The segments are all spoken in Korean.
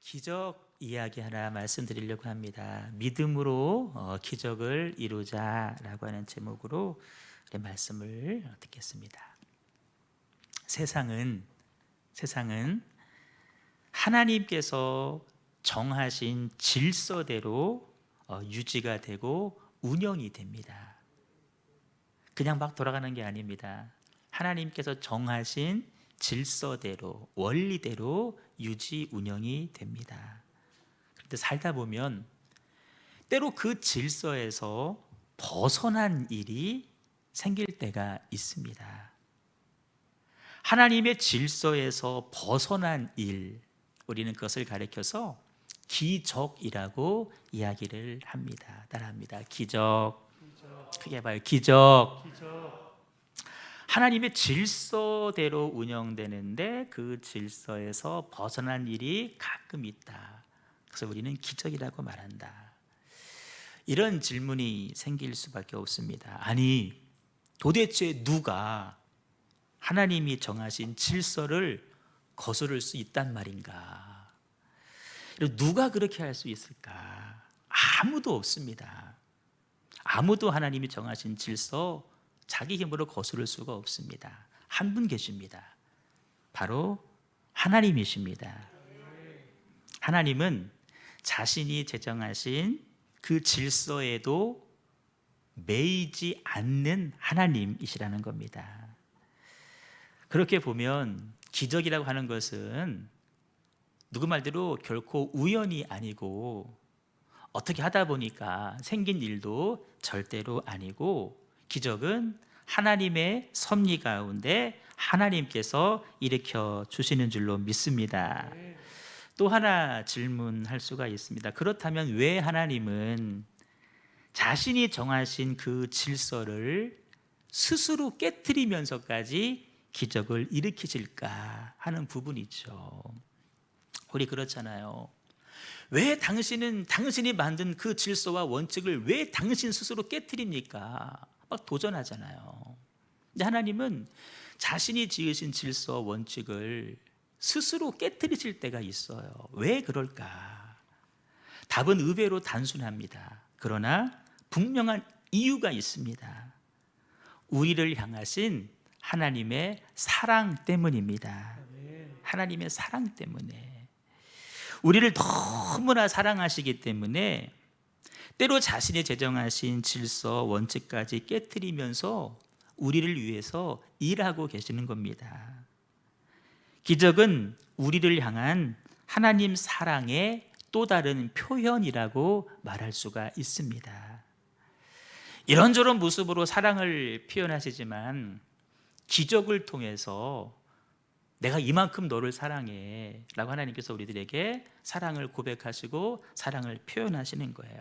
기적 이야기 하나 말씀드리려고 합니다. 믿음으로 기적을 이루자라고 하는 제목으로 말씀을 듣겠습니다. 세상은 하나님께서 정하신 질서대로 유지가 되고 운영이 됩니다. 그냥 막 돌아가는 게 아닙니다. 하나님께서 정하신 질서대로, 원리대로 유지 운영이 됩니다. 그런데 살다 보면 때로 그 질서에서 벗어난 일이 생길 때가 있습니다. 하나님의 질서에서 벗어난 일, 우리는 그것을 가리켜서 기적이라고 이야기를 합니다. 따라합니다. 기적. 크게 봐요. 기적. 하나님의 질서대로 운영되는데 그 질서에서 벗어난 일이 가끔 있다. 그래서 우리는 기적이라고 말한다. 이런 질문이 생길 수밖에 없습니다. 아니, 도대체 누가 하나님이 정하신 질서를 거스를 수 있단 말인가? 누가 그렇게 할 수 있을까? 아무도 없습니다. 아무도 하나님이 정하신 질서 자기 힘으로 거스를 수가 없습니다. 한 분 계십니다. 바로 하나님이십니다. 하나님은 자신이 제정하신 그 질서에도 매이지 않는 하나님이시라는 겁니다. 그렇게 보면 기적이라고 하는 것은 누구 말대로 결코 우연이 아니고 어떻게 하다 보니까 생긴 일도 절대로 아니고, 기적은 하나님의 섭리 가운데 하나님께서 일으켜 주시는 줄로 믿습니다. 또 하나 질문할 수가 있습니다. 그렇다면 왜 하나님은 자신이 정하신 그 질서를 스스로 깨트리면서까지 기적을 일으키실까 하는 부분이죠. 우리 그렇잖아요. 왜 당신이 만든 그 질서와 원칙을 왜 당신 스스로 깨트립니까? 막 도전하잖아요. 근데 하나님은 자신이 지으신 질서 원칙을 스스로 깨트리실 때가 있어요. 왜 그럴까? 답은 의외로 단순합니다. 그러나 분명한 이유가 있습니다. 우리를 향하신 하나님의 사랑 때문입니다. 하나님의 사랑 때문에. 우리를 너무나 사랑하시기 때문에 때로 자신이 제정하신 질서, 원칙까지 깨트리면서 우리를 위해서 일하고 계시는 겁니다. 기적은 우리를 향한 하나님 사랑의 또 다른 표현이라고 말할 수가 있습니다. 이런저런 모습으로 사랑을 표현하시지만 기적을 통해서 내가 이만큼 너를 사랑해 라고 하나님께서 우리들에게 사랑을 고백하시고 사랑을 표현하시는 거예요.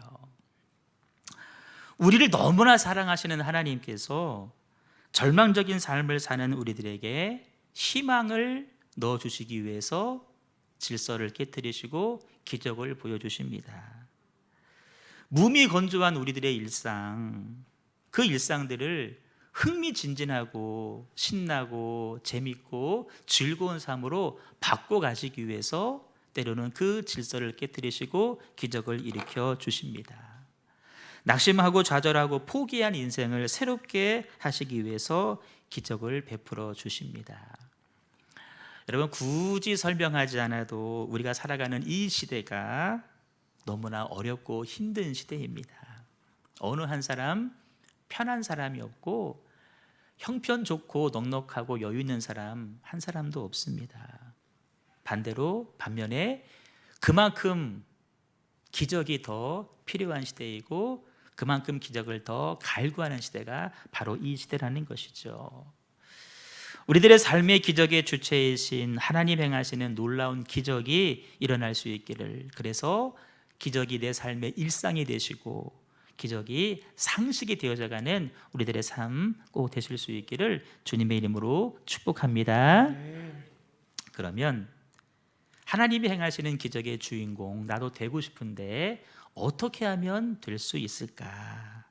우리를 너무나 사랑하시는 하나님께서 절망적인 삶을 사는 우리들에게 희망을 넣어주시기 위해서 질서를 깨트리시고 기적을 보여주십니다. 무미건조한 우리들의 일상, 그 일상들을 흥미진진하고 신나고 재밌고 즐거운 삶으로 바꿔가시기 위해서 때로는 그 질서를 깨트리시고 기적을 일으켜 주십니다. 낙심하고 좌절하고 포기한 인생을 새롭게 하시기 위해서 기적을 베풀어 주십니다. 여러분, 굳이 설명하지 않아도 우리가 살아가는 이 시대가 너무나 어렵고 힘든 시대입니다. 어느 한 사람 편한 사람이 없고 형편 좋고 넉넉하고 여유 있는 사람 한 사람도 없습니다. 반면에 그만큼 기적이 더 필요한 시대이고 그만큼 기적을 더 갈구하는 시대가 바로 이 시대라는 것이죠. 우리들의 삶의 기적의 주체이신 하나님 행하시는 놀라운 기적이 일어날 수 있기를, 그래서 기적이 내 삶의 일상이 되시고 기적이 상식이 되어져가는 우리들의 삶 꼭 되실 수 있기를 주님의 이름으로 축복합니다. 그러면 하나님이 행하시는 기적의 주인공 나도 되고 싶은데 어떻게 하면 될 수 있을까?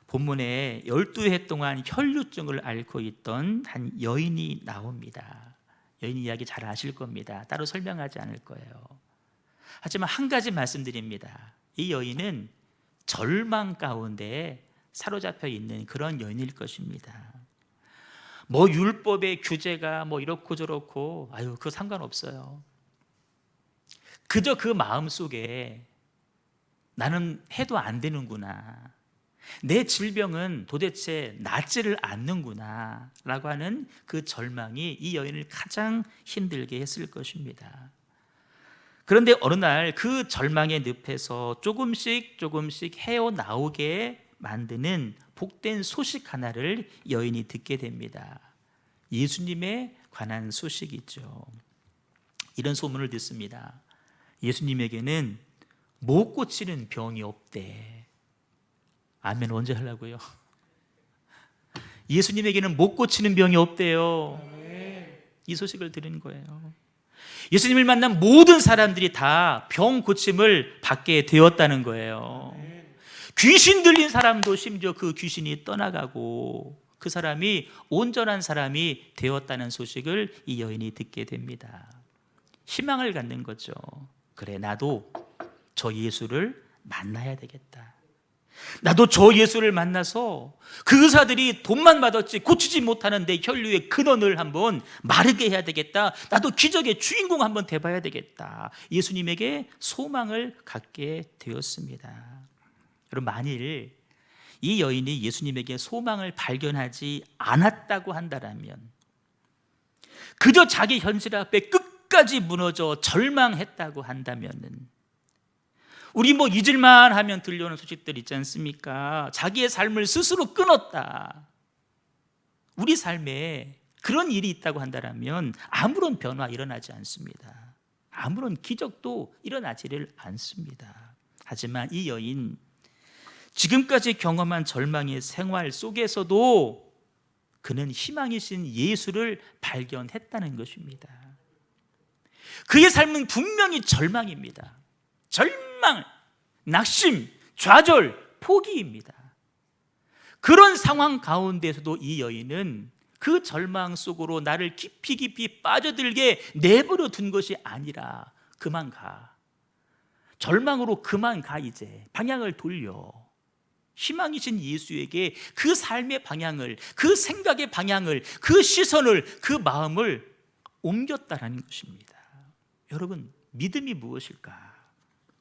본문에 12해 동안 혈루증을 앓고 있던 한 여인이 나옵니다. 여인 이야기 잘 아실 겁니다. 따로 설명하지 않을 거예요. 하지만 한 가지 말씀드립니다. 이 여인은 절망 가운데 사로잡혀 있는 그런 여인일 것입니다. 뭐 율법의 규제가 뭐 이렇고 저렇고 그거 상관없어요. 그저 그 마음 속에 나는 해도 안 되는구나, 내 질병은 도대체 낫지를 않는구나 라고 하는 그 절망이 이 여인을 가장 힘들게 했을 것입니다. 그런데 어느 날 그 절망의 늪에서 조금씩 헤어나오게 만드는 복된 소식 하나를 여인이 듣게 됩니다. 예수님에 관한 소식이죠. 이런 소문을 듣습니다. 예수님에게는 못 고치는 병이 없대. 아멘. 언제 하려고요? 예수님에게는 못 고치는 병이 없대요. 이 소식을 들은 거예요. 예수님을 만난 모든 사람들이 다 병 고침을 받게 되었다는 거예요. 귀신 들린 사람도 심지어 그 귀신이 떠나가고 그 사람이 온전한 사람이 되었다는 소식을 이 여인이 듣게 됩니다. 희망을 갖는 거죠. 그래, 나도 저 예수를 만나야 되겠다. 나도 저 예수를 만나서 그 의사들이 돈만 받았지 고치지 못하는 내 혈류의 근원을 한번 마르게 해야 되겠다. 나도 기적의 주인공 한번 돼봐야 되겠다. 예수님에게 소망을 갖게 되었습니다. 여러분, 만일 이 여인이 예수님에게 소망을 발견하지 않았다고 한다면, 그저 자기 현실 앞에 끝까지 무너져 절망했다고 한다면은, 우리 뭐 잊을만 하면 들려오는 소식들 있지 않습니까? 자기의 삶을 스스로 끊었다, 우리 삶에 그런 일이 있다고 한다면 아무런 변화 일어나지 않습니다. 아무런 기적도 일어나지를 않습니다. 하지만 이 여인, 지금까지 경험한 절망의 생활 속에서도 그는 희망이신 예수를 발견했다는 것입니다. 그의 삶은 분명히 절망입니다. 절망, 낙심, 좌절, 포기입니다. 그런 상황 가운데서도 이 여인은 그 절망 속으로 나를 깊이 빠져들게 내버려 둔 것이 아니라 그만 가, 절망으로 그만 가, 이제 방향을 돌려 희망이신 예수에게 그 삶의 방향을, 그 생각의 방향을, 그 시선을, 그 마음을 옮겼다라는 것입니다. 여러분, 믿음이 무엇일까?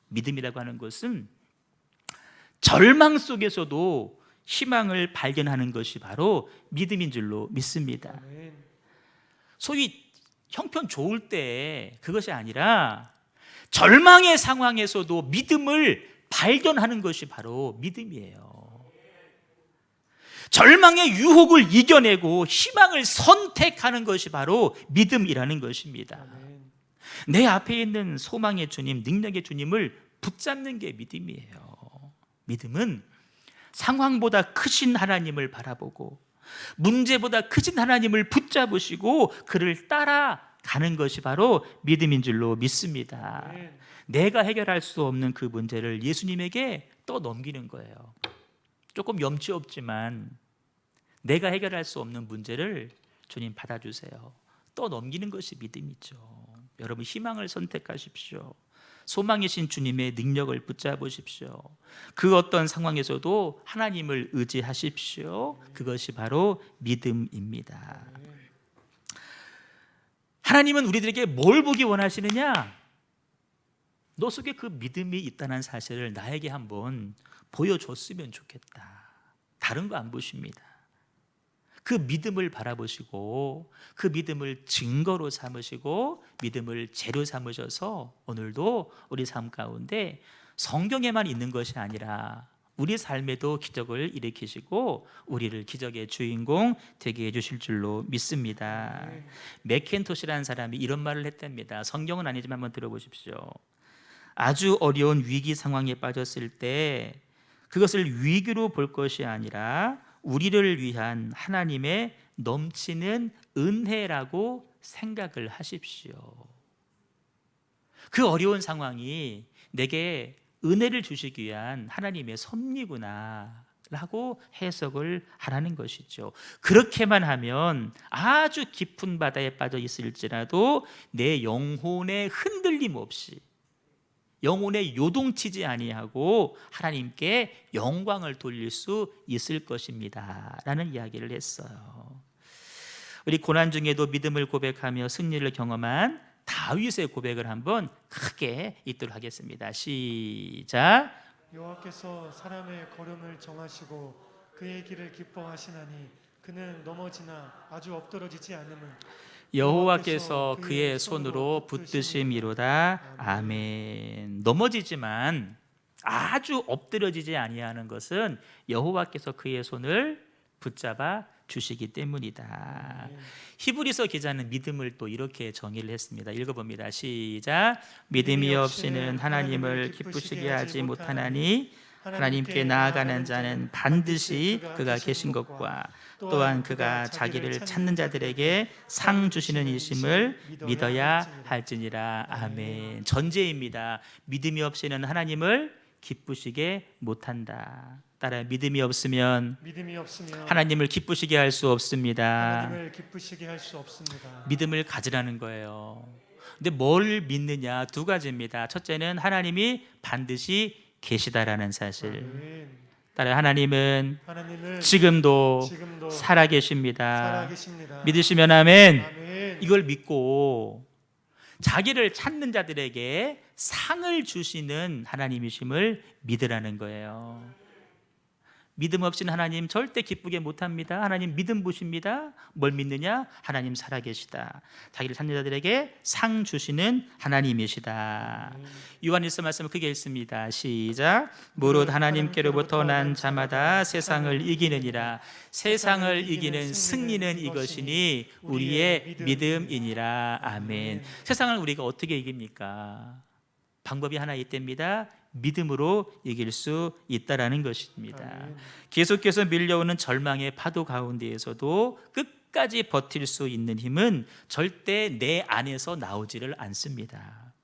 믿음이라고 하는 것은 절망 속에서도 희망을 발견하는 것이 바로 믿음인 줄로 믿습니다. 소위 형편 좋을 때 그것이 아니라 절망의 상황에서도 믿음을 발견하는 것이 바로 믿음이에요. 절망의 유혹을 이겨내고 희망을 선택하는 것이 바로 믿음이라는 것입니다. 내 앞에 있는 소망의 주님, 능력의 주님을 붙잡는 게 믿음이에요. 믿음은 상황보다 크신 하나님을 바라보고 문제보다 크신 하나님을 붙잡으시고 그를 따라가는 것이 바로 믿음인 줄로 믿습니다. 내가 해결할 수 없는 그 문제를 예수님에게 떠넘기는 거예요. 조금 염치 없지만 내가 해결할 수 없는 문제를 주님 받아주세요, 떠넘기는 것이 믿음이죠. 여러분, 희망을 선택하십시오. 소망이신 주님의 능력을 붙잡으십시오. 그 어떤 상황에서도 하나님을 의지하십시오. 그것이 바로 믿음입니다. 하나님은 우리들에게 뭘 보기 원하시느냐? 너 속에 그 믿음이 있다는 사실을 나에게 한번 보여줬으면 좋겠다. 다른 거 안 보십니다. 그 믿음을 바라보시고 그 믿음을 증거로 삼으시고 믿음을 재료 삼으셔서 오늘도 우리 삶 가운데 성경에만 있는 것이 아니라 우리 삶에도 기적을 일으키시고 우리를 기적의 주인공 되게 해주실 줄로 믿습니다. 맥켄토시라는 사람이 이런 말을 했답니다. 성경은 아니지만 한번 들어보십시오. 아주 어려운 위기 상황에 빠졌을 때 그것을 위기로 볼 것이 아니라 우리를 위한 하나님의 넘치는 은혜라고 생각을 하십시오. 그 어려운 상황이 내게 은혜를 주시기 위한 하나님의 섭리구나 라고 해석을 하라는 것이죠. 그렇게만 하면 아주 깊은 바다에 빠져 있을지라도 내 영혼의 흔들림 없이 영혼에 요동치지 아니하고 하나님께 영광을 돌릴 수 있을 것입니다 라는 이야기를 했어요. 우리 고난 중에도 믿음을 고백하며 승리를 경험한 다윗의 고백을 한번 크게 읽도록 하겠습니다. 시작. 여호와께서 사람의 걸음을 정하시고 그의 길을 기뻐하시나니 그는 넘어지나 아주 엎드러지지 않음은 여호와께서 그의 손으로 붙드심이로다. 아멘. 넘어지지만 아주 엎드러지지 아니하는 것은 여호와께서 그의 손을 붙잡아 주시기 때문이다. 히브리서 기자는 믿음을 또 이렇게 정의를 했습니다. 읽어봅니다. 시작. 믿음이 없이는 하나님을 기쁘시게 하지 못하나니 하나님께 나아가는 자는 반드시 그가 계신 것과 또한 그가 자기를 찾는 자들에게 상 주시는 이심을 믿어야 할지니라. 아멘. 전제입니다. 믿음이 없이는 하나님을 기쁘시게 못한다. 따라 믿음이 없으면 하나님을 기쁘시게 할 수 없습니다. 믿음을 가지라는 거예요. 근데 뭘 믿느냐? 두 가지입니다. 첫째는 하나님이 반드시 계시다라는 사실. 따라 하나님은 지금도 살아계십니다. 믿으시면 아멘. 이걸 믿고 자기를 찾는 자들에게 상을 주시는 하나님이심을 믿으라는 거예요. 믿음 없이는 하나님 절대 기쁘게 못합니다. 하나님 믿음 보십니다. 뭘 믿느냐? 하나님 살아계시다. 자기를 찾는 자들에게 상 주시는 하나님이시다. 요한일서 말씀을 크게 읽습니다. 시작. 무릇 하나님께로부터 난 자마다 세상을 이기느니라. 세상을 이기는 승리는 이것이니 우리의 믿음이니라. 아멘. 세상을 우리가 어떻게 이깁니까? 방법이 하나 있답니다. 믿음으로 이길 수 있다라는 것입니다. 계속해서 밀려오는 절망의 파도 가운데에서도 끝까지 버틸 수 있는 힘은 절대 내 안에서 나오지를 않습니다.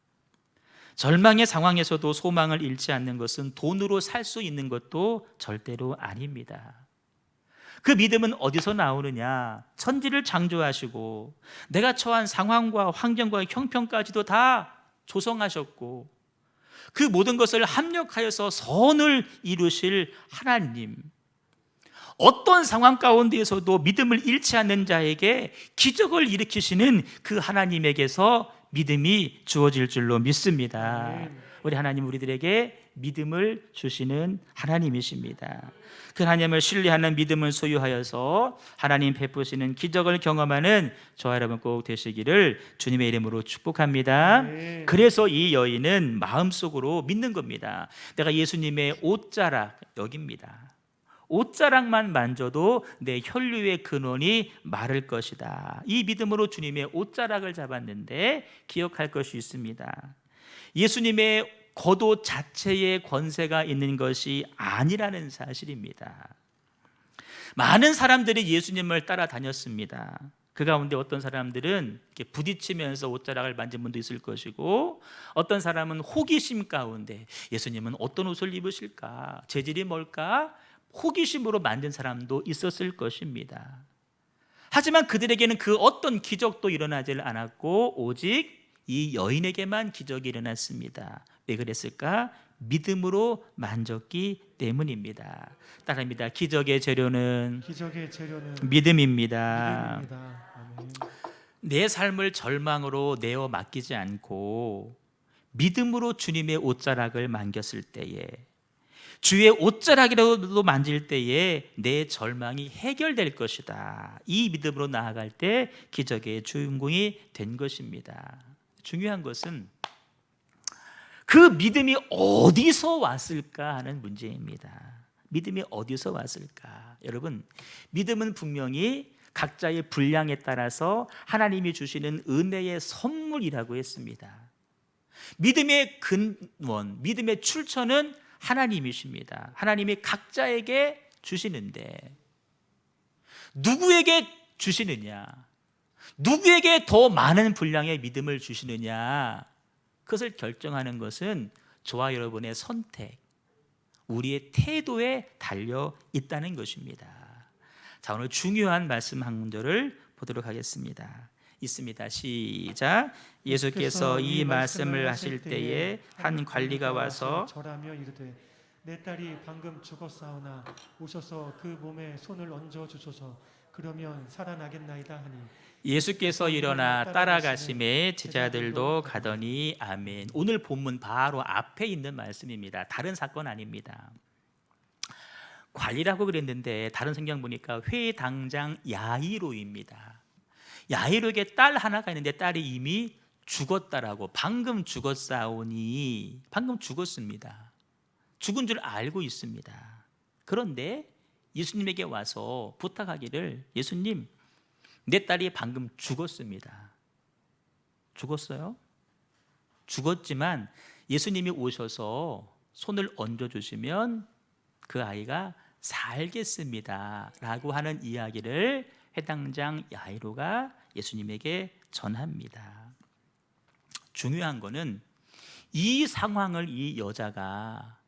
절망의 상황에서도 소망을 잃지 않는 것은 돈으로 살 수 있는 것도 절대로 아닙니다. 그 믿음은 어디서 나오느냐? 천지를 창조하시고 내가 처한 상황과 환경과 형편까지도 다 조성하셨고 그 모든 것을 합력하여서 선을 이루실 하나님, 어떤 상황 가운데에서도 믿음을 잃지 않는 자에게 기적을 일으키시는 그 하나님에게서 믿음이 주어질 줄로 믿습니다. 우리 하나님 우리들에게 믿음을 주시는 하나님이십니다. 그 하나님을 신뢰하는 믿음을 소유하여서 하나님 베푸시는 기적을 경험하는 저와 여러분 꼭 되시기를 주님의 이름으로 축복합니다. 그래서 이 여인은 마음속으로 믿는 겁니다. 내가 예수님의 옷자락, 여기입니다. 옷자락만 만져도 내 혈류의 근원이 마를 것이다. 이 믿음으로 주님의 옷자락을 잡았는데 기억할 것이 있습니다. 예수님의 겉옷 자체에 권세가 있는 것이 아니라는 사실입니다. 많은 사람들이 예수님을 따라다녔습니다. 그 가운데 어떤 사람들은 이렇게 부딪히면서 옷자락을 만진 분도 있을 것이고, 어떤 사람은 호기심 가운데 예수님은 어떤 옷을 입으실까, 재질이 뭘까, 호기심으로 만든 사람도 있었을 것입니다. 하지만 그들에게는 그 어떤 기적도 일어나지 않았고 오직 이 여인에게만 기적이 일어났습니다. 왜 그랬을까? 믿음으로 만졌기 때문입니다. 따라합니다. 기적의 재료는 믿음입니다. 내 삶을 절망으로 내어 맡기지 않고 믿음으로 주님의 옷자락을 만졌을 때에, 주의 옷자락이라도 만질 때에 내 절망이 해결될 것이다. 이 믿음으로 나아갈 때 기적의 주인공이 된 것입니다. 중요한 것은 그 믿음이 어디서 왔을까 하는 문제입니다. 믿음이 어디서 왔을까? 여러분, 믿음은 분명히 각자의 분량에 따라서 하나님이 주시는 은혜의 선물이라고 했습니다. 믿음의 근원, 믿음의 출처는 하나님이십니다. 하나님이 각자에게 주시는데 누구에게 주시느냐, 누구에게 더 많은 분량의 믿음을 주시느냐, 그것을 결정하는 것은 저와 여러분의 선택, 우리의 태도에 달려 있다는 것입니다. 자, 오늘 중요한 말씀 한 구절을 보도록 하겠습니다. 있습니다. 시작. 예수께서 이 말씀을 하실 때에 한 관리가 와서 절하며 이르되 내 딸이 방금 죽었사오나 오셔서 그 몸에 손을 얹어 주소서. 그러면 살아나겠나이다 하니 예수께서 일어나 따라가심에 제자들도 가더니 아멘. 오늘 본문 바로 앞에 있는 말씀입니다. 다른 사건 아닙니다. 관리라고 그랬는데 다른 성경 보니까 회당장 야이로입니다. 야이로에게 딸 하나가 있는데 딸이 이미 죽었다라고, 방금 죽었사오니, 방금 죽었습니다. 죽은 줄 알고 있습니다. 그런데 예수님에게 와서 부탁하기를, 예수님, 내 딸이 방금 죽었습니다. 죽었어요? 죽었지만 예수님이 오셔서 손을 얹어주시면 그 아이가 살겠습니다 라고 하는 이야기를 회당장 야이로가 예수님에게 전합니다. 중요한 거는 이 상황을 이 여자가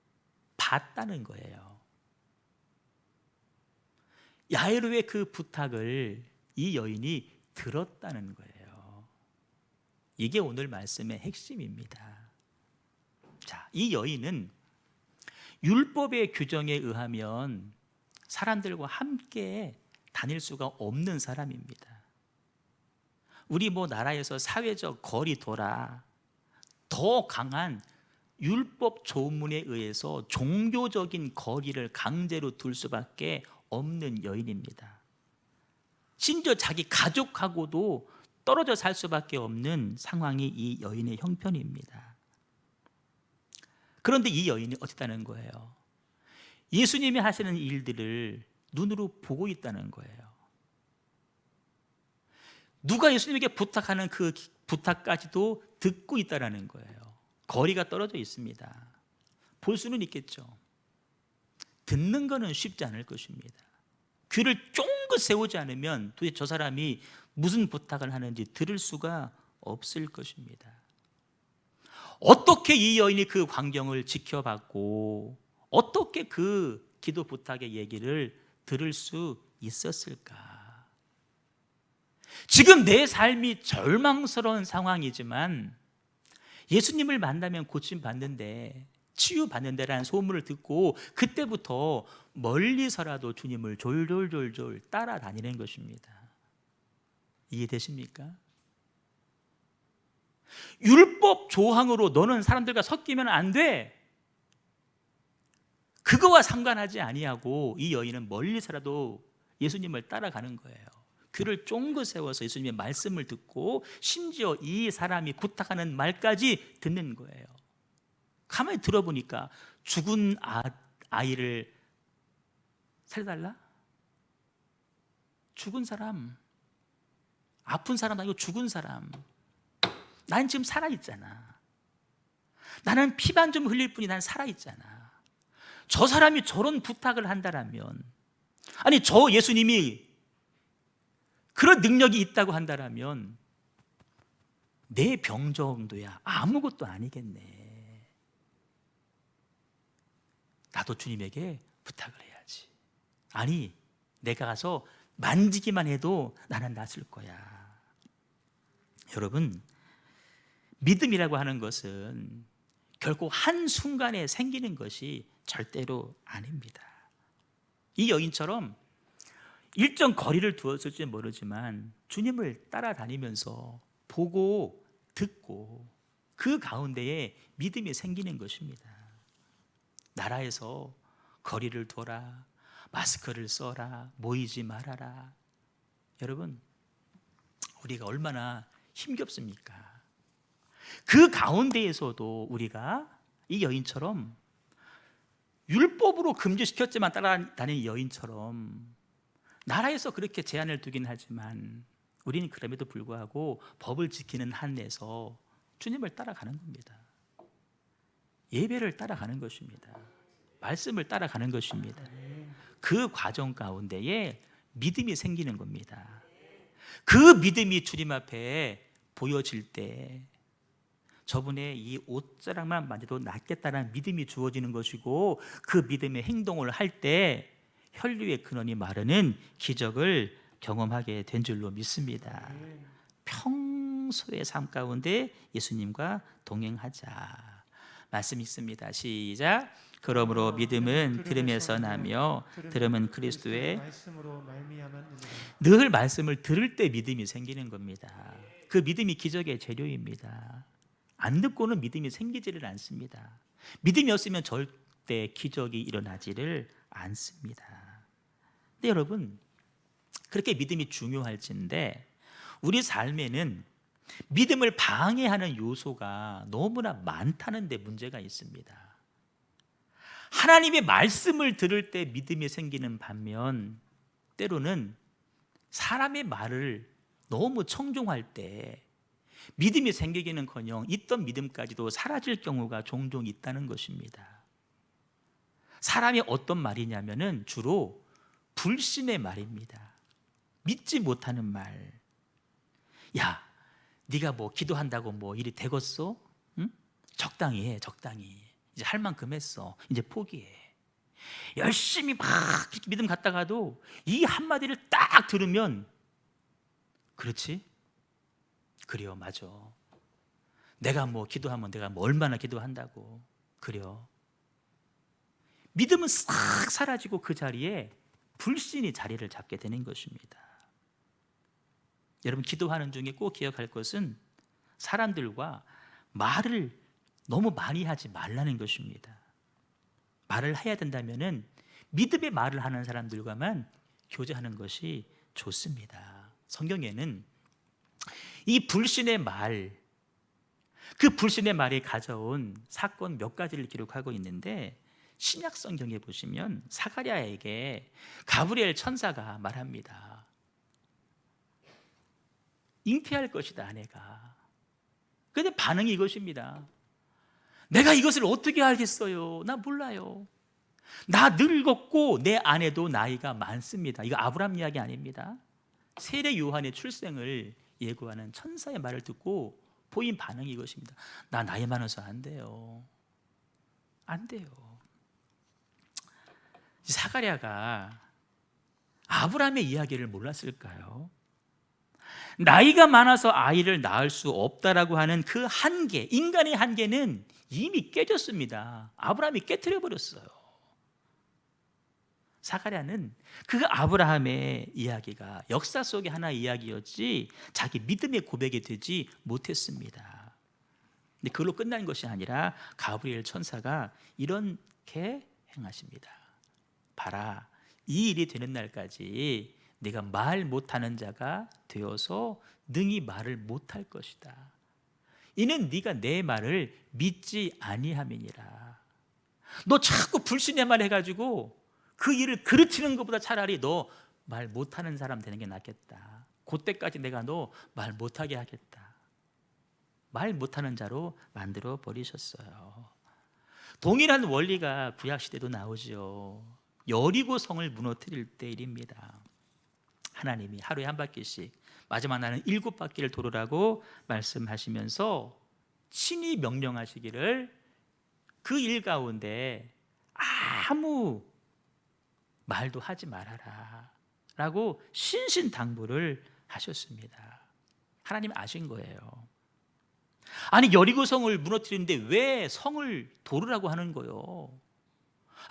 봤다는 거예요. 야이로의 그 부탁을 이 여인이 들었다는 거예요. 이게 오늘 말씀의 핵심입니다. 자, 이 여인은 율법의 규정에 의하면 사람들과 함께 다닐 수가 없는 사람입니다. 우리 나라에서 사회적 거리두라, 더 강한 율법 조문에 의해서 종교적인 거리를 강제로 둘 수밖에 없는 여인입니다. 심지어 자기 가족하고도 떨어져 살 수밖에 없는 상황이 이 여인의 형편입니다. 그런데 이 여인이 어쨌다는 거예요? 예수님이 하시는 일들을 눈으로 보고 있다는 거예요. 누가 예수님에게 부탁하는 그 부탁까지도 듣고 있다는 거예요. 거리가 떨어져 있습니다. 볼 수는 있겠죠. 듣는 것은 쉽지 않을 것입니다. 귀를 쫑긋 세우지 않으면 도대체 저 사람이 무슨 부탁을 하는지 들을 수가 없을 것입니다. 어떻게 이 여인이 그 광경을 지켜봤고 어떻게 그 기도 부탁의 얘기를 들을 수 있었을까? 지금 내 삶이 절망스러운 상황이지만 예수님을 만나면 고침받는데, 치유받는다라는 소문을 듣고 그때부터 멀리서라도 주님을 졸졸졸졸 따라다니는 것입니다. 이해되십니까? 율법 조항으로 너는 사람들과 섞이면 안 돼, 그거와 상관하지 아니하고 이 여인은 멀리서라도 예수님을 따라가는 거예요. 귀를 쫑긋 세워서 예수님의 말씀을 듣고 심지어 이 사람이 부탁하는 말까지 듣는 거예요. 가만히 들어보니까 죽은 아이를 살려달라? 죽은 사람, 아픈 사람 아니고 죽은 사람. 난 지금 살아있잖아. 나는 피만 좀 흘릴 뿐이 난 살아있잖아. 저 사람이 저런 부탁을 한다라면, 아니 저 예수님이 그런 능력이 있다고 한다라면 내 병 정도야 아무것도 아니겠네. 나도 주님에게 부탁을 해야지. 아니 내가 가서 만지기만 해도 나는 낫을 거야. 여러분, 믿음이라고 하는 것은 결코 한순간에 생기는 것이 절대로 아닙니다. 이 여인처럼 일정 거리를 두었을지 모르지만 주님을 따라다니면서 보고 듣고 그 가운데에 믿음이 생기는 것입니다. 나라에서 거리를 둬라, 마스크를 써라, 모이지 말아라. 여러분, 우리가 얼마나 힘겹습니까? 그 가운데에서도 우리가 이 여인처럼 율법으로 금지시켰지만 따라다니는 여인처럼 나라에서 그렇게 제한을 두긴 하지만 우리는 그럼에도 불구하고 법을 지키는 한에서 주님을 따라가는 겁니다. 예배를 따라가는 것입니다. 말씀을 따라가는 것입니다. 그 과정 가운데에 믿음이 생기는 겁니다. 그 믿음이 주님 앞에 보여질 때 저분의 이 옷자락만 만져도 낫겠다는 믿음이 주어지는 것이고, 그 믿음의 행동을 할 때 혈류의 근원이 마르는 기적을 경험하게 된 줄로 믿습니다. 평소의 삶 가운데 예수님과 동행하자. 말씀 있습니다. 시작. 그러므로 믿음은 들음에서 나며 들음은 그리스도의 말씀으로 말미암았느니라. 늘 말씀을 들을 때 믿음이 생기는 겁니다. 그 믿음이 기적의 재료입니다. 안 듣고는 믿음이 생기지를 않습니다. 믿음이 없으면 절대 기적이 일어나지를 않습니다. 근데 여러분, 그렇게 믿음이 중요할진데 우리 삶에는 믿음을 방해하는 요소가 너무나 많다는 데 문제가 있습니다. 하나님의 말씀을 들을 때 믿음이 생기는 반면 때로는 사람의 말을 너무 청종할 때 믿음이 생기기는커녕 있던 믿음까지도 사라질 경우가 종종 있다는 것입니다. 사람이 어떤 말이냐면은 주로 불신의 말입니다. 믿지 못하는 말. 야, 네가 뭐 기도한다고 뭐 일이 되겠어? 응? 적당히 해, 적당히. 이제 할 만큼 했어. 이제 포기해. 열심히 막 이렇게 믿음 갖다가도 이 한마디를 딱 들으면 그렇지? 그래요, 맞아. 내가 뭐 기도하면 내가 뭐 얼마나 기도한다고. 그래요. 믿음은 싹 사라지고 그 자리에 불신이 자리를 잡게 되는 것입니다. 여러분, 기도하는 중에 꼭 기억할 것은 사람들과 말을 너무 많이 하지 말라는 것입니다. 말을 해야 된다면은 믿음의 말을 하는 사람들과만 교제하는 것이 좋습니다. 성경에는 이 불신의 말, 그 불신의 말이 가져온 사건 몇 가지를 기록하고 있는데 신약 성경에 보시면 사가랴에게 가브리엘 천사가 말합니다. 잉태할 것이다, 아내가. 그런데 반응이 이것입니다. 내가 이것을 어떻게 알겠어요? 나 몰라요. 나 늙었고 내 아내도 나이가 많습니다. 이거 아브라함 이야기 아닙니다. 세례 요한의 출생을 예고하는 천사의 말을 듣고 보인 반응이 이것입니다. 나 나이 많아서 안 돼요. 안 돼요. 사가랴가 아브라함의 이야기를 몰랐을까요? 나이가 많아서 아이를 낳을 수 없다라고 하는 그 한계, 인간의 한계는 이미 깨졌습니다. 아브라함이 깨트려 버렸어요. 사가랴는 그 아브라함의 이야기가 역사 속의 하나의 이야기였지 자기 믿음의 고백이 되지 못했습니다. 근데 그걸로 끝난 것이 아니라 가브리엘 천사가 이렇게 행하십니다. 봐라, 이 일이 되는 날까지 네가 말 못하는 자가 되어서 능히 말을 못할 것이다. 이는 네가 내 말을 믿지 아니함이니라. 너 자꾸 불신의 말 해가지고 그 일을 그르치는 것보다 차라리 너 말 못하는 사람 되는 게 낫겠다. 그때까지 내가 너 말 못하게 하겠다. 말 못하는 자로 만들어 버리셨어요. 동일한 원리가 구약시대도 나오죠. 여리고 성을 무너뜨릴 때 일입니다. 하나님이 하루에 한 바퀴씩, 마지막 날은 7바퀴를 돌으라고 말씀하시면서 친히 명령하시기를 그 일 가운데 아무 말도 하지 말아라 라고 신신당부를 하셨습니다. 하나님 아신 거예요. 아니, 여리고 성을 무너뜨리는데 왜 성을 도르라고 하는 거예요?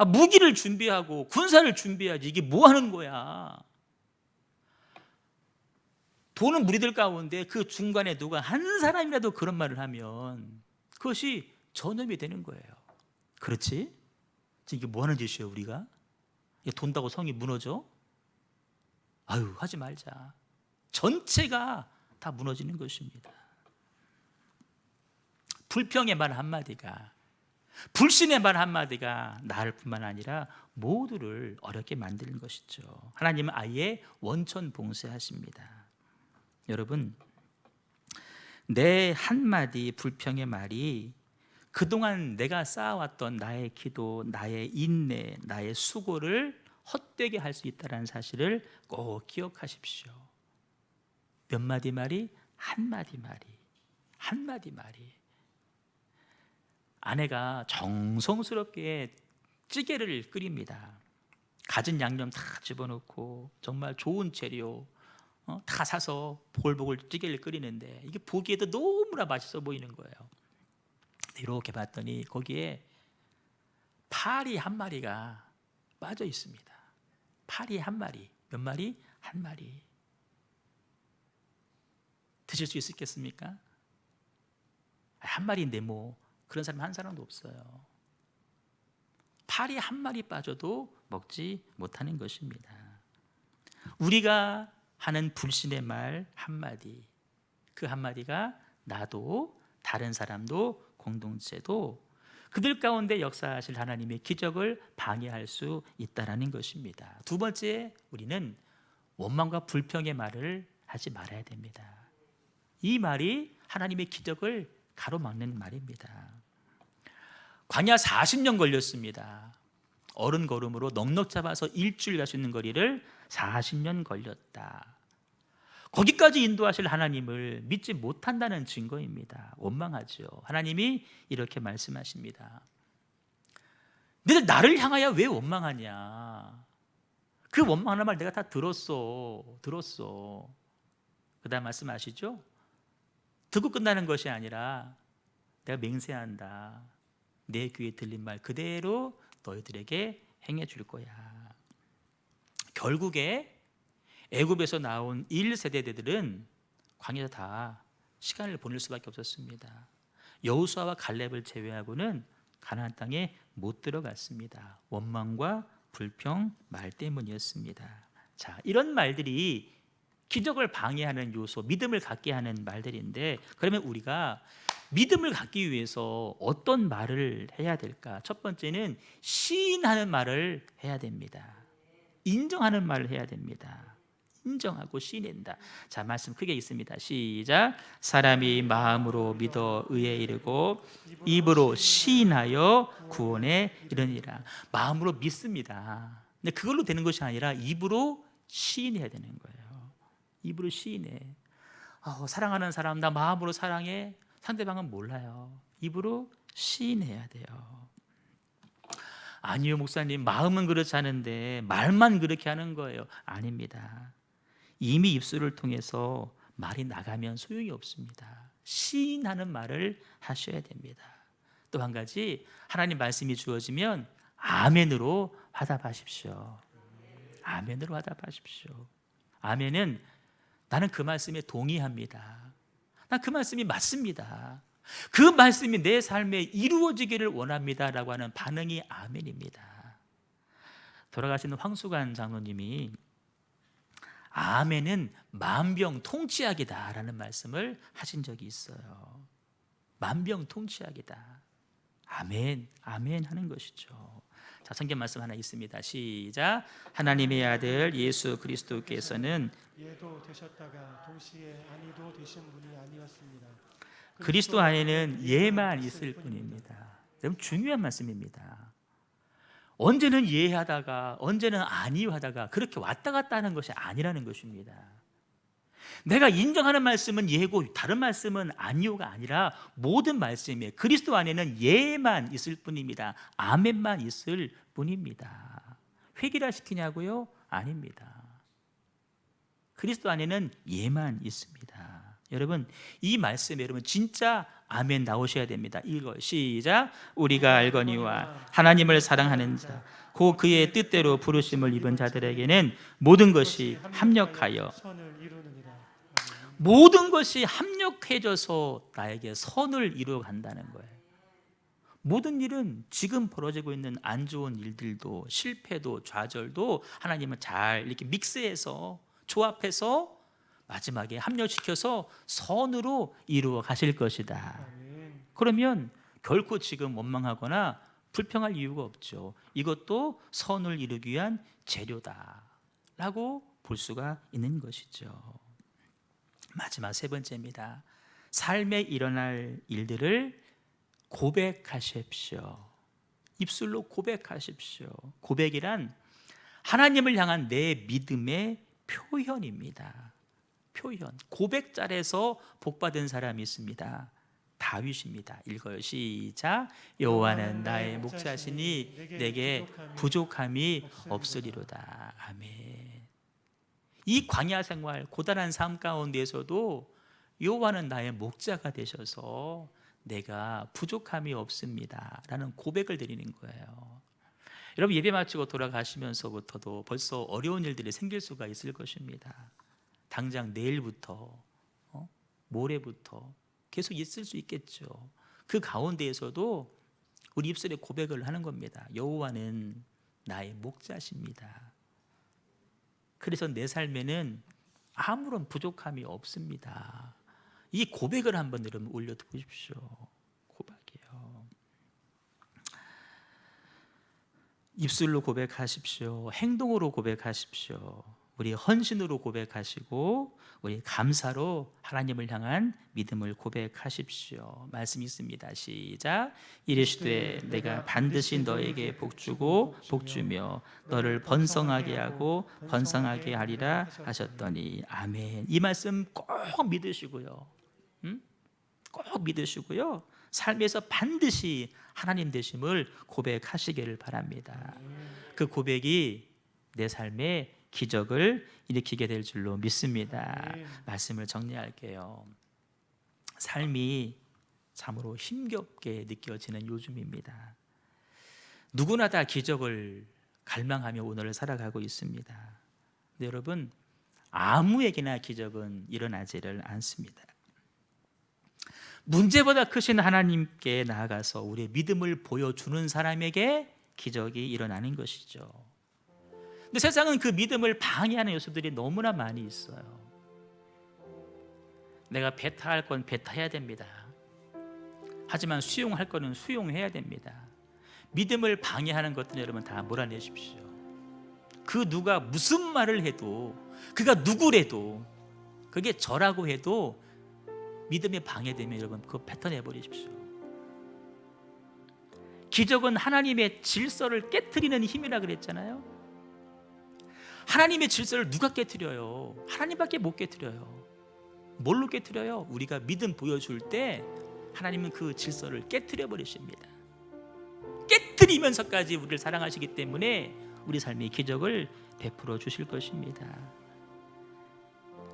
무기를 준비하고 군사를 준비해야지. 이게 뭐 하는 거야? 도는 무리들 가운데 그 중간에 누가 한 사람이라도 그런 말을 하면 그것이 전염이 되는 거예요. 그렇지? 이게 뭐 하는 짓이에요, 우리가? 돈다고 성이 무너져? 아유, 하지 말자. 전체가 다 무너지는 것입니다. 불평의 말 한마디가, 불신의 말 한마디가 나를 뿐만 아니라 모두를 어렵게 만드는 것이죠. 하나님은 아예 원천 봉쇄하십니다. 여러분, 내 한마디 불평의 말이 그동안 내가 쌓아왔던 나의 기도, 나의 인내, 나의 수고를 헛되게 할 수 있다는 사실을 꼭 기억하십시오. 몇 마디 말이? 한마디 말이. 한마디 말이. 아내가 정성스럽게 찌개를 끓입니다. 갖은 양념 다 집어넣고 정말 좋은 재료, 다 사서 보글보글 찌개를 끓이는데 이게 보기에도 너무나 맛있어 보이는 거예요. 이렇게 봤더니 거기에 파리 한 마리가 빠져 있습니다. 파리 한 마리. 몇 마리? 한 마리. 드실 수 있겠습니까? 한 마리인데 뭐 그런 사람 한 사람도 없어요. 파리 한 마리 빠져도 먹지 못하는 것입니다. 우리가 하는 불신의 말 한마디, 그 한마디가 나도 다른 사람도 공동체도 그들 가운데 역사하실 하나님의 기적을 방해할 수 있다는 것입니다. 두 번째, 우리는 원망과 불평의 말을 하지 말아야 됩니다. 이 말이 하나님의 기적을 가로막는 말입니다. 광야 40년 걸렸습니다. 어른 걸음으로 넉넉 잡아서 일주일 갈 수 있는 거리를 40년 걸렸다. 거기까지 인도하실 하나님을 믿지 못한다는 증거입니다. 원망하죠. 하나님이 이렇게 말씀하십니다. 너희들 나를 향하여 왜 원망하냐? 그 원망하는 말 내가 다 들었어. 그 다음 말씀하시죠? 듣고 끝나는 것이 아니라 내가 맹세한다. 내 귀에 들린 말 그대로 너희들에게 행해 줄 거야. 결국에 애굽에서 나온 1세대들은 광야에서 다 시간을 보낼 수밖에 없었습니다. 여호수아와 갈렙을 제외하고는 가나안 땅에 못 들어갔습니다. 원망과 불평 말 때문이었습니다. 자, 이런 말들이 기적을 방해하는 요소, 믿음을 갖게 하는 말들인데, 그러면 우리가 믿음을 갖기 위해서 어떤 말을 해야 될까? 첫 번째는 시인하는 말을 해야 됩니다. 인정하는 말을 해야 됩니다. 인정하고 시인한다. 자, 말씀 크게 있습니다. 시작. 사람이 마음으로 믿어 의에 이르고 입으로 시인하여 구원에 이르니라. 마음으로 믿습니다. 근데 그걸로 되는 것이 아니라 입으로 시인해야 되는 거예요. 입으로 시인해. 사랑하는 사람 나 마음으로 사랑해. 상대방은 몰라요. 입으로 시인해야 돼요. 아니요 목사님, 마음은 그렇지 않은데 말만 그렇게 하는 거예요. 아닙니다. 이미 입술을 통해서 말이 나가면 소용이 없습니다. 시인하는 말을 하셔야 됩니다. 또 한 가지, 하나님 말씀이 주어지면 아멘으로 화답하십시오. 아멘으로 화답하십시오. 아멘은 나는 그 말씀에 동의합니다. 난 그 말씀이 맞습니다. 그 말씀이 내 삶에 이루어지기를 원합니다라고 하는 반응이 아멘입니다. 돌아가신 황수관 장로님이 아멘은 만병통치약이다라는 말씀을 하신 적이 있어요. 만병통치약이다. 아멘, 아멘 하는 것이죠. 자, 성경 말씀 하나 있습니다. 시작. 하나님의 아들 예수 그리스도께서는 예도 되셨다가 동시에 아니도 되신 분이 아니었습니다. 그리스도 안에는 예만 있을 뿐입니다. 너무 중요한 말씀입니다. 언제는 예하다가 언제는 아니하다가 그렇게 왔다 갔다 하는 것이 아니라는 것입니다. 내가 인정하는 말씀은 예고 다른 말씀은 아니오가 아니라 모든 말씀에 그리스도 안에는 예만 있을 뿐입니다. 아멘만 있을 뿐입니다. 획일화 시키냐고요? 아닙니다. 그리스도 안에는 예만 있습니다. 여러분, 이 말씀에 여러분 진짜 아멘 나오셔야 됩니다. 읽어요. 시작. 우리가 알거니와 하나님을 사랑하는 자 곧 그의 뜻대로 부르심을 입은 자들에게는 모든 것이 합력하여 모든 것이 합력해져서 나에게 선을 이루어 간다는 거예요. 모든 일은 지금 벌어지고 있는 안 좋은 일들도 실패도 좌절도 하나님은 잘 이렇게 믹스해서 조합해서 마지막에 합력시켜서 선으로 이루어 가실 것이다. 그러면 결코 지금 원망하거나 불평할 이유가 없죠. 이것도 선을 이루기 위한 재료다라고 볼 수가 있는 것이죠. 마지막 세 번째입니다. 삶에 일어날 일들을 고백하십시오. 입술로 고백하십시오. 고백이란 하나님을 향한 내 믿음의 표현입니다. 표현. 고백잘에서 복받은 사람이 있습니다. 다윗입니다. 읽어요. 시작. 여호와는 나의 목자시니 내게 부족함이 없으리로다. 아멘. 이 광야 생활, 고단한 삶 가운데에서도 여호와는 나의 목자가 되셔서 내가 부족함이 없습니다 라는 고백을 드리는 거예요. 여러분, 예배 마치고 돌아가시면서부터도 벌써 어려운 일들이 생길 수가 있을 것입니다. 당장 내일부터, 모레부터 계속 있을 수 있겠죠. 그 가운데에서도 우리 입술에 고백을 하는 겁니다. 여호와는 나의 목자십니다. 그래서 내 삶에는 아무런 부족함이 없습니다. 이 고백을 한번 여러분 올려두십시오. 고백이요. 입술로 고백하십시오. 행동으로 고백하십시오. 우리 헌신으로 고백하시고 우리 감사로 하나님을 향한 믿음을 고백하십시오. 말씀이 있습니다. 시작. 이르시되 내가 반드시 너에게 복주고 복주며 너를 번성하게 하고 번성하게 하리라 하셨더니 아멘. 이 말씀 꼭 믿으시고요. 꼭 믿으시고요. 삶에서 반드시 하나님 되심을 고백하시기를 바랍니다. 그 고백이 내 삶에 기적을 일으키게 될 줄로 믿습니다. 말씀을 정리할게요. 삶이 참으로 힘겹게 느껴지는 요즘입니다. 누구나 다 기적을 갈망하며 오늘을 살아가고 있습니다. 근데 여러분, 아무에게나 기적은 일어나지를 않습니다. 문제보다 크신 하나님께 나아가서 우리의 믿음을 보여주는 사람에게 기적이 일어나는 것이죠. 근데 세상은 그 믿음을 방해하는 요소들이 너무나 많이 있어요. 내가 배타할 건 배타해야 됩니다. 하지만 수용할 거는 수용해야 됩니다. 믿음을 방해하는 것들은 여러분 다 몰아내십시오. 그 누가 무슨 말을 해도, 그가 누구래도, 그게 저라고 해도 믿음에 방해되면 여러분 그거 뱉어내버리십시오. 기적은 하나님의 질서를 깨트리는 힘이라 그랬잖아요. 하나님의 질서를 누가 깨트려요? 하나님밖에 못 깨트려요. 뭘로 깨트려요? 우리가 믿음 보여줄 때 하나님은 그 질서를 깨트려 버리십니다. 깨트리면서까지 우리를 사랑하시기 때문에 우리 삶의 기적을 베풀어 주실 것입니다.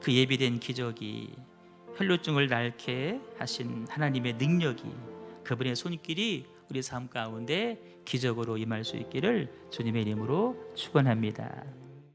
그 예비된 기적이 혈루증을 앓게 하신 하나님의 능력이, 그분의 손길이 우리 삶 가운데 기적으로 임할 수 있기를 주님의 이름으로 축원합니다.